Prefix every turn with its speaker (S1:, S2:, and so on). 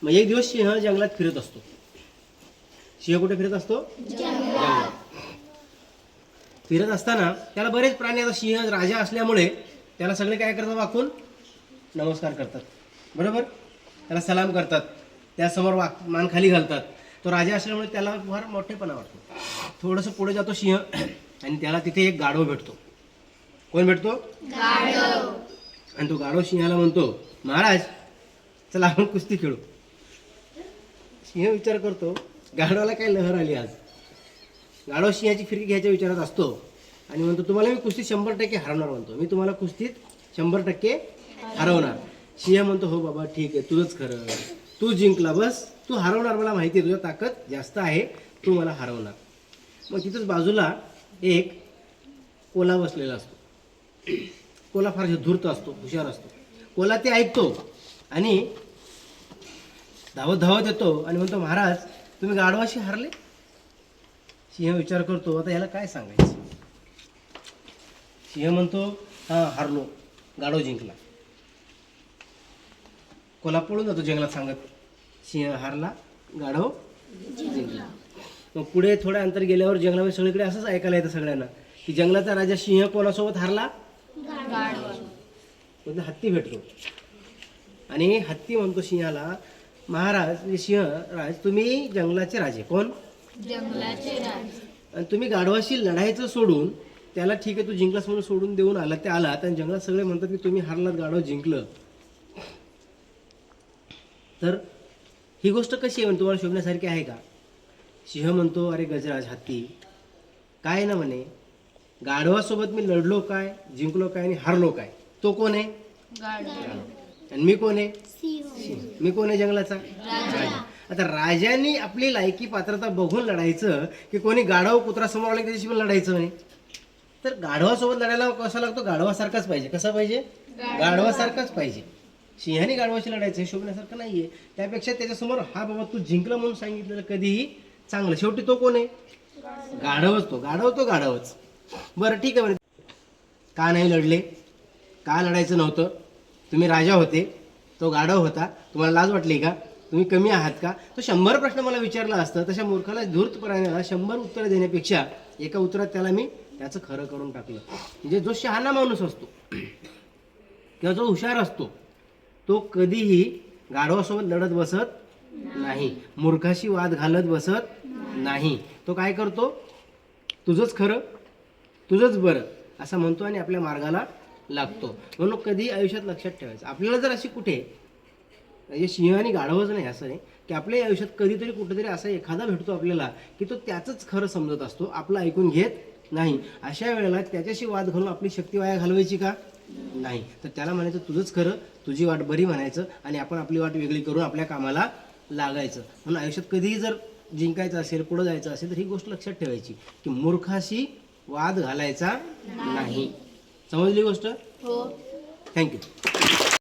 S1: मग एक दिवस सिंह जंगलात फिरत असतो. सिंह कुठे फिरत असतो? जंगलात. फिरत असताना त्याला बरेच प्राणी, आता सिंह राजा असल्यामुळे त्याला सगळे काय करतात, वाकून नमस्कार करतात, बरोबर, त्याला सलाम करतात, त्यासमोर मान खाली घालतात. तो राजा असल्यामुळे त्याला फार मोठेपणा वाटतो. थोडंसं पुढे जातो सिंह आणि त्याला तिथे एक गाढव भेटतो. कोण भेटतो? गाढव. आणि तो गाढव सिंहाला म्हणतो, महाराज चला आपण कुस्ती खेळू. सिंह विचार करतो, गाढवाला काय लहर आली आज. गाढव सिंहाची फिरकी घ्यायच्या विचारात असतो आणि म्हणतो, तुम्हाला मी कुस्तीत 100% हरवणार. म्हणतो, मी तुम्हाला कुस्तीत 100% हरवणार. सिंह म्हणतो, हो बाबा ठीक आहे, तुझंच खरं, तू जिंकला, बस तू हरवणार, मला माहिती आहे तुझ्या ताकद जास्त आहे, तू मला हरवणार. मग तिथंच बाजूला एक कोल्हा बसलेला असतो. कोल्हा फार धूर्त असतो, हुशार असतो. कोल्हा ते ऐकतो आणि धावत धावत येतो आणि म्हणतो, महाराज तुम्ही गाढवाशी हारले. सिंह विचार करतो, आता याला काय सांगायचं. सिंह म्हणतो, हा हारलो, गाढव जिंकला. कोल्हा पळून जातो जंगलात सांगत, सिंह हारला, गाढव जिंकला. मग पुढे थोड्या अंतर गेल्यावर जंगलामध्ये सगळीकडे असंच ऐकायला येतं सगळ्यांना की जंगलाचा राजा सिंह कोणासोबत हारला? म्हणजे हत्ती भेटतो आणि हत्ती म्हणतो सिंहाला, महाराज सिंहराज तुम्ही जंगलाचे राजे. कोण? जंगलाचे राजे. आणि तुम्ही गाढवाशी लढायचं सोडून त्याला, ठीक आहे तू जिंकलास म्हणून सोडून देऊन आला, ते आलात आणि जंगलात सगळे म्हणतात की तुम्ही हारलात, गाढव जिंकलं. तर ही गोष्ट कशी आहे, तुम्हाला शोभण्यासारखी आहे का? सिंह म्हणतो, अरे गजराज, हत्ती काय ना म्हणे, गाढवासोबत मी लढलो काय, जिंकलो काय आणि हारलो काय, तो कोण आहे? गाढव. आणि मी कोण आहे? सिंह. मी कोण आहे? जंगलाचा राजा. आता राजांनी आपली लायकी पात्रता बघून लढायचं की कोणी गाढव कुत्रा समोर आला त्याच्याशी पण लढायचं म्हणे. तर गाढवासोबत लढायला कसा लागतो? गाढवासारखाच पाहिजे. कसा पाहिजे? गाढवासारखाच पाहिजे. सिंहाने गाढवाशी लढायचं हे शोभण्यासारखं नाहीये. त्यापेक्षा त्याच्यासमोर हा बाबा तू जिंकला म्हणून सांगितलेलं कधीही चांगलं. शेवटी तो कोण आहे? गाढवच. तो गाढवच. बरं ठीक आहे म्हणे, का नाही लढले? का लढायचं नव्हतं? तुम्ही राजा होते, तो गाढव होता, तुम्हाला लाज वाटली का? तुम्ही कमी आहात का? तो 100 प्रश्न मला विचारला असतं. तशा मूर्खाला, धूर्त प्राण्याला 100 उत्तरं देण्यापेक्षा एका उत्तरात त्याला मी त्याचं खरं करून टाकलं. म्हणजे जो शहाणा माणूस असतो किंवा जो हुशार असतो तो कधीही गाढवासोबत लढत बसत नाही, मूर्खाशी वाद घालत बसत नाही. तो काय करतो? तुझंच खरं, तुझंच बरं असं म्हणतो आणि आपल्या मार्गाला लागतो. म्हणून कधी आयुष्यात लक्षात ठेवायचं, आपल्याला जर अशी कुठे, म्हणजे सिंह आणि गाढवच नाही असं नाही की आपल्या आयुष्यात कधीतरी कुठेतरी असा एखादा भेटतो आपल्याला की तो त्याचंच खरं समजत असतो, आपलं ऐकून घेत नाही. अशा वेळेला त्याच्याशी वाद घालून आपली शक्ती वाया घालवायची का? नाही. तर त्याला म्हणायचं तुझंच खरं, तुझी वाट बरी म्हणायचं आणि आपण आपली वाट वेगळी करून आपल्या कामाला लागायचं. म्हणून आयुष्यात कधीही जर जिंकायचं असेल, पुढं जायचं असेल तर ही गोष्ट लक्षात ठेवायची की मूर्खाशी वाद घालायचा नाही. समजली गोष्ट? हो. थँक्यू.